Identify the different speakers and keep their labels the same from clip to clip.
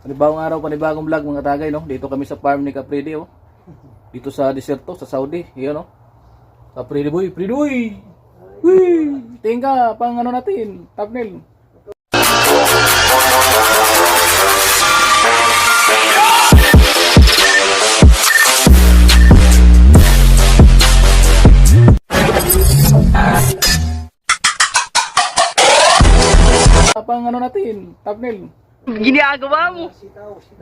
Speaker 1: Panibagong araw, panibagong vlog mga tagay, no? Dito kami sa farm ni Capridi, oh. Dito sa deserto, sa Saudi. Iyon, no? Capridi boy, Pridi boy! Whee! Tingin ka, pang ano natin, thumbnail. Pang ano natin, thumbnail.
Speaker 2: Ginagawa mo.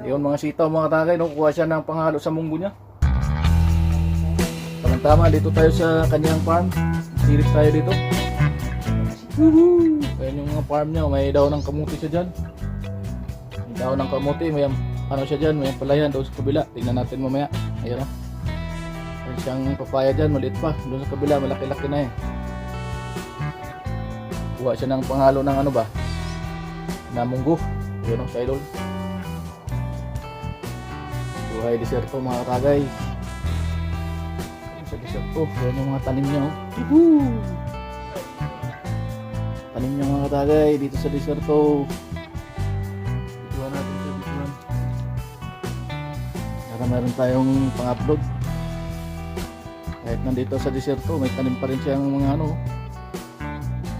Speaker 1: Yun mga sitaw mga tagay, no? Kuha siya ng panghalo sa munggo niya. Tama, dito tayo sa kanyang farm. Silip tayo dito. Woohoo! Ayan yung mga farm niya, may daw ng kamuti siya dyan. May daw ng kamuti, may ano siya dyan, may palayan doon sa kabila. Tingnan natin mamaya. Ayan o. Ayan siyang papaya dyan, maliit pa. Doon sa kabila, malaki-laki na eh. Kuha siya ng panghalo ng ano ba? Na munggo. Ayan o, sa idol. Buhay deserto mga katagay. Sa deserto, ayan yung mga tanim niya. Woohoo! Tanim niya mga katagay dito sa deserto. Ituan natin sa bituan. Para meron tayong pang-upload. Kahit nandito sa deserto, may tanim pa rin siyang mga ano.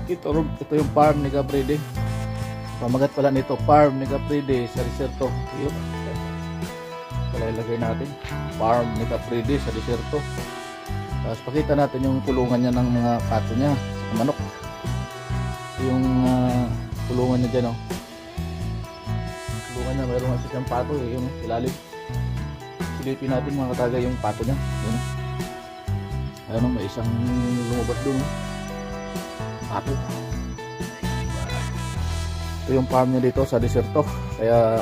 Speaker 1: Ito yung farm ni Capridi. Pamagat pala nito, farm ni Capridi sa deserto. Yun. Pala ilagay natin. Farm ni Capridi sa deserto. Tapos pakita natin yung kulungan niya ng mga pato niya sa manok. Yung kulungan niya dyan, oh. Kulungan niya, mayroon kasi siyang pato eh, yung ilalim. Silipin natin mga katagay yung pato niya. Yun. Ayun, may isang lumabas doon, oh. Pato. Ito yung farm niya dito sa deserto. Kaya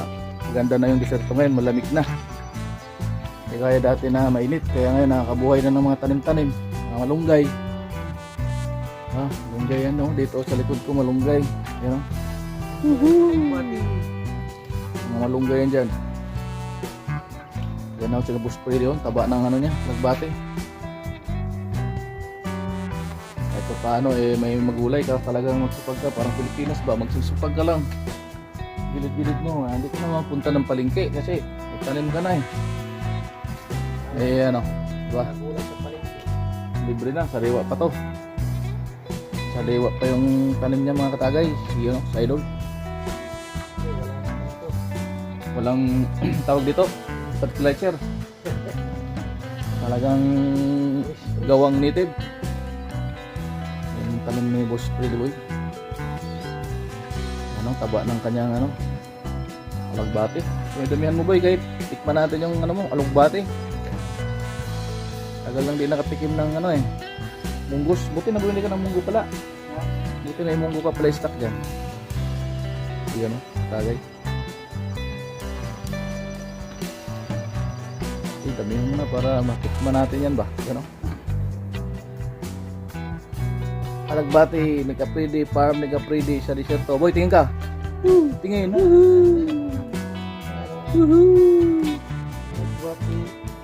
Speaker 1: ganda na yung deserto ngayon, malamig na. Kaya dati na mainit, kaya ngayon nakakabuhay na ng mga tanim-tanim, mga malunggay. Malunggay yan, no? Dito sa likod ko malunggay. Yan, mga malunggay yan dyan. Yan ako sa buspray yun, taba ng ano niya, nagbate. Ito paano, eh, may magulay ka, talagang magsupag ka, parang Pilipinas ba, magsusupag ka lang. Bilid-bilid mo, hindi ka na mapunta ng palengke kasi tanim ka na eh. Eh ano, diba? Libre na, sariwa pa to. Sariwa pa yung tanim niya mga katagay. Yun, sa idol. Walang tawag dito, fertilizer. Talagang gawang native. Yung tanim ni Boss Pridi boy. Ano, taba ng kanyang ano, alugbate. May damihan mo boy, kahit tikman natin yung ano mo, alugbate. Tagal lang di nakatikim ng ano eh, munggos. Buti na bumili ka ng munggo pala. Buti na yung munggo pa pala stock dyan. Yan o, tagay. Damihan mo na para matikman natin yan ba. Yan o. Alagbati ni Capridi, farm ni Capridi sa deserto. Boy, tingin ka. Tingin.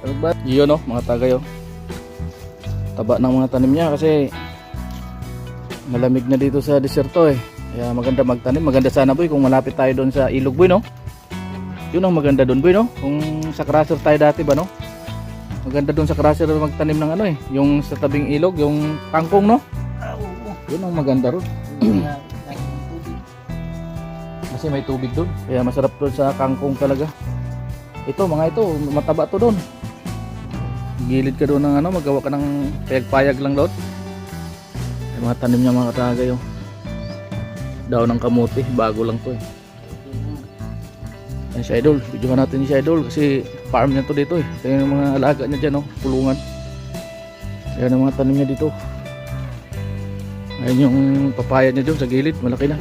Speaker 1: Alagbati. Yun o, mga tagay o. Taba ng mga tanim niya kasi malamig na dito sa deserto eh. Kaya maganda magtanim. Maganda sana boy kung malapit tayo doon sa ilog boy, no? Yun ang maganda doon boy, no? Kung sa crusher tayo dati ba, no? Maganda doon sa crusher magtanim ng ano eh, yung sa tabing ilog, yung kangkong, no? Yun ang maganda ron. Kasi may tubig doon. Kaya masarap doon sa kangkong talaga. Ito, mga ito, mataba to doon. Gilid ka doon ng ano, magawa ka ng payag-payag lang doon. Yung mga tanim niya mga katagay, oh. Daw ng kamuti, bago lang to eh. Yan si Idol, videohan natin si Idol kasi farm niya to dito eh. Ito yung mga alaga niya dyan, oh, pulungan. Yan ang mga tanim niya dito. Ayan yung papaya niya doon sa gilid, malaki na.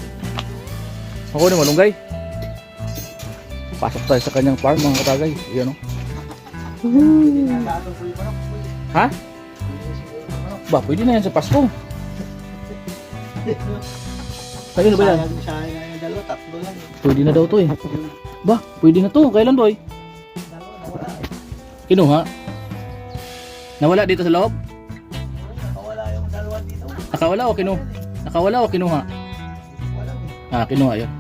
Speaker 1: Ako na malunggay. Pasok tayo sa kanyang farm mga katagay. Yan, oh. Ha? Ba, pwede na yan sa Pasko. Kailan ba yan? Pwede na daw to eh. Ba, pwede na to. Kailan boy? Kinuha? Nawala dito sa loob?
Speaker 2: Nakawala yung dalawa dito.
Speaker 1: Nakawala o kinuha? Nakawala o kinuha? Ah, kinuha yun.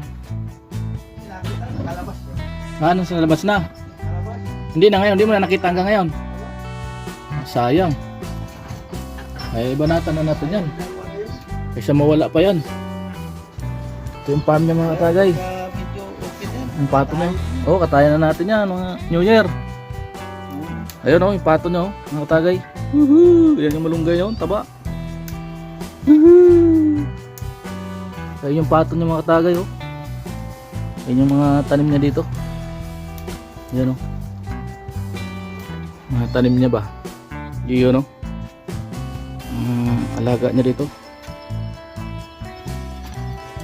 Speaker 2: Nakita, nakalabas yun.
Speaker 1: Ano sa labas na? Hindi na ngayon, hindi mo na nakita hanggang ngayon. Sayang. Ay, ibanatan na natin yan. Kaysa mawala pa yan. Ito yung farm niya mga katagay.
Speaker 2: Medyo okay din.
Speaker 1: Yung pato niya. Oo, katayan na natin yan mga New Year. Ayun o, yung pato niya mga katagay. Woohoo! Yan yung malunggay yun, taba. Woohoo! Ayun yung pato niya mga katagay o. Ayun yung mga tanim niya dito. Yan o. Mga tanim niya ba? Yun o. Alaga niya dito.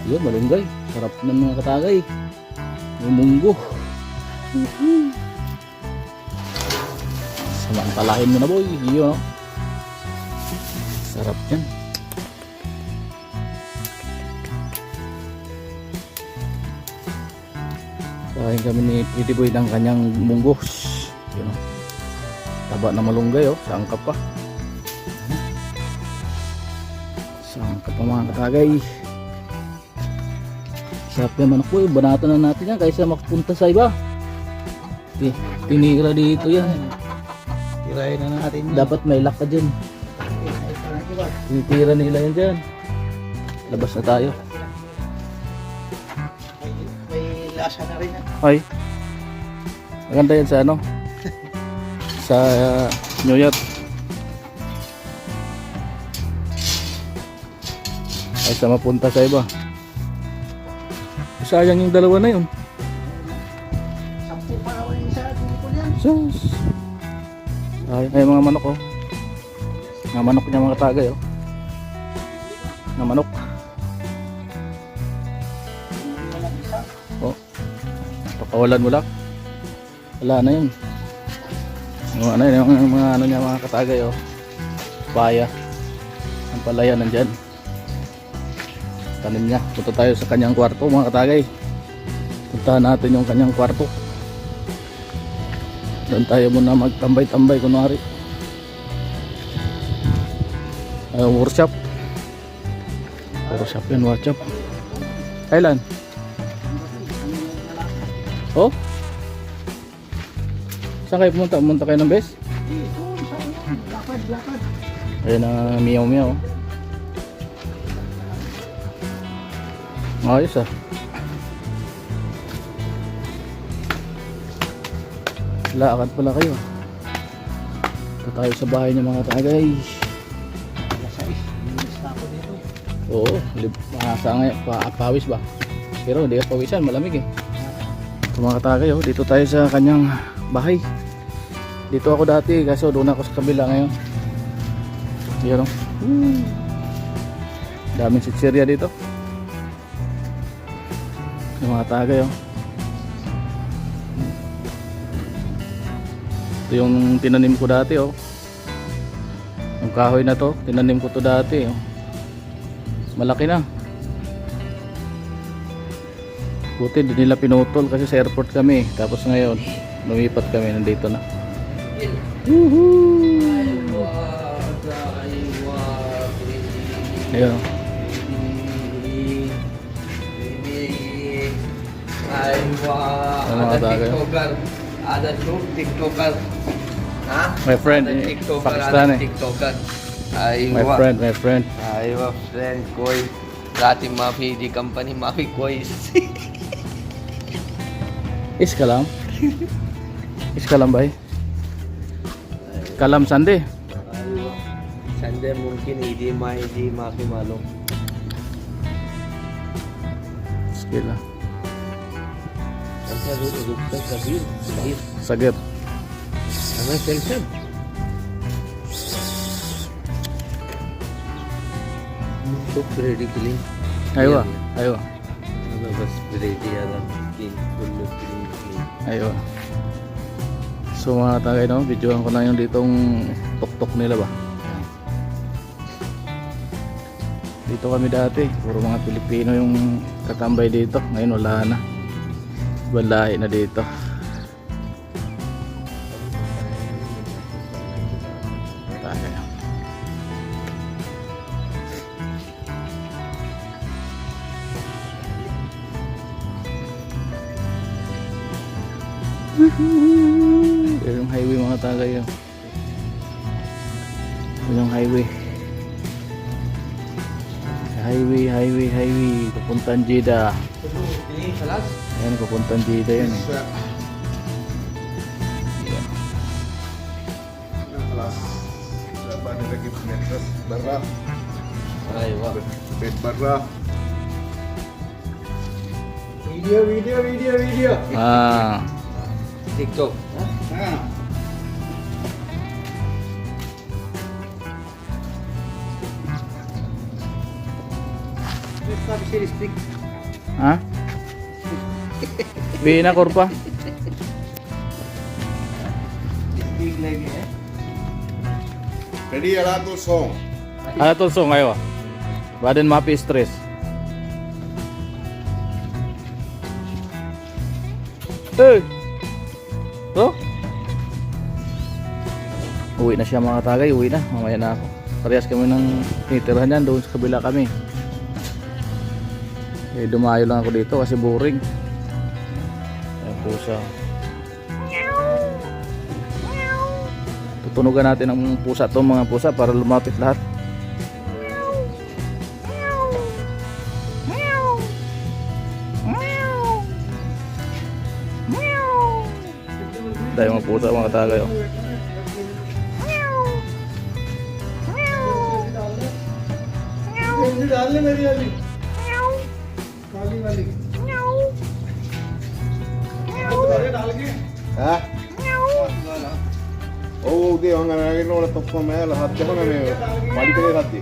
Speaker 1: Yun, malunggay. Sarap ng mga katagay. May munggo. Samantalahin mo na boy. Yun o. Sarap yan. Kain kami ni Pretty Boy ng kanyang munggo. Yun o. Taba na malunggay o. Sangkap pa. Sangkap pa mga katagay. Sarap yung manok po. Banatan na natin yan kaysa makapunta sa iba. Tinira dito yan.
Speaker 2: Tirahin na natin.
Speaker 1: Dapat may lock ka dyan. Tinitira nila yan dyan. Labas na tayo.
Speaker 2: May lasa na rin yan.
Speaker 1: Ay. Maganda yan sa ano? Sa New Year. Ay sa mapunta sa iba. Sayang yung dalawa na yun.
Speaker 2: 10 pa naman yung isa. Dito yan.
Speaker 1: Sus. Ay mga manok oh. Mga manok niya mga tagay oh. Mga manok. Oh. Pakawalan mo lang. Wala na yun. Yung ano yun, yung mga ano niya mga katagay oh. Paya. Ang palaya nandyan. Tanim niya. Punta tayo sa kanyang kwarto mga katagay. Puntahan natin yung kanyang kwarto. Doon tayo muna magtambay-tambay kunwari. Workshop. Workshop yun, workshop. Kailan? Oh? Saan kayo pumunta? Pumunta kayo ng base?
Speaker 2: Lakad.
Speaker 1: Ayan na miyaw-miyaw. Ayos ah. Lakad pala kayo. Ito tayo sa bahay niya mga tagay.
Speaker 2: Linis na ako dito.
Speaker 1: Oo, pawis ba? Pero hindi ka pawisan, malamig eh. Ito mga tagay oh, dito tayo sa kanyang bahay. Dito ako dati, kaso doon ako sa kabila ngayon. Yan oh. Daming sitsirya dito. Yung mga tagay oh. Ito yung tinanim ko dati oh. Yung kahoy na to, tinanim ko to dati oh. Malaki na. Buti di nila pinutol kasi sa airport kami. Tapos ngayon, lumipat kami, nandito na. Woohoo! Ayun oh.
Speaker 2: Ada TikToker. Ha?
Speaker 1: My friend,
Speaker 2: TikToker,
Speaker 1: Pakistani.
Speaker 2: TikToker.
Speaker 1: My friend.
Speaker 2: Aywa, friend, कोई राती माफी दी कंपनी माफी कोई
Speaker 1: Iskalam. Iskalam bhai. Kalam Sunday.
Speaker 2: Sunday मुमकिन ईदी माफी मालूम
Speaker 1: Iskila.
Speaker 2: अच्छा रुकता कबीर कबीर
Speaker 1: Sagir.
Speaker 2: हमें टेंशन तो रेडी क्लीन
Speaker 1: Aywa. Aywa.
Speaker 2: हमें बस रेडी आधा clean full clean
Speaker 1: Aywa. So mga tagay no, videoan ko na yung ditong tuktok nila ba. Dito kami dati, puro mga Pilipino yung katambay dito. Ngayon wala na. Balay na dito. Tagay. Yan yung highway mga tagay. Yan yung highway. Highway. Papuntang Jeddah. Ayan, papuntang Jeddah yan eh. Ayan.
Speaker 3: Kelas 8 lagi Medras Barra.
Speaker 2: Ay, wow.
Speaker 3: Bed Barra. Video.
Speaker 1: Ah,
Speaker 2: TikTok.
Speaker 3: Nah.
Speaker 1: ha? Bina kurpa.
Speaker 2: Big lagi eh.
Speaker 3: Ready Alatul song.
Speaker 1: Ano tulsong kayo? Baden mapi stress. Hey! Oh? Uwi na siya mga tagay, uwi na. Mamaya na ako. Parehas kami ng titirahan dyan, doon sa kabila kami. Eh, dumayo lang ako dito kasi boring. Ayan pusa. Tutunugan natin ang pusa to, mga pusa, para lumapit lahat. Dahil mga pusa mga tagay. Oh.
Speaker 3: Ha? Oh, dia orang lagi no top ko मैं हाथ जब मैं माली पे रहती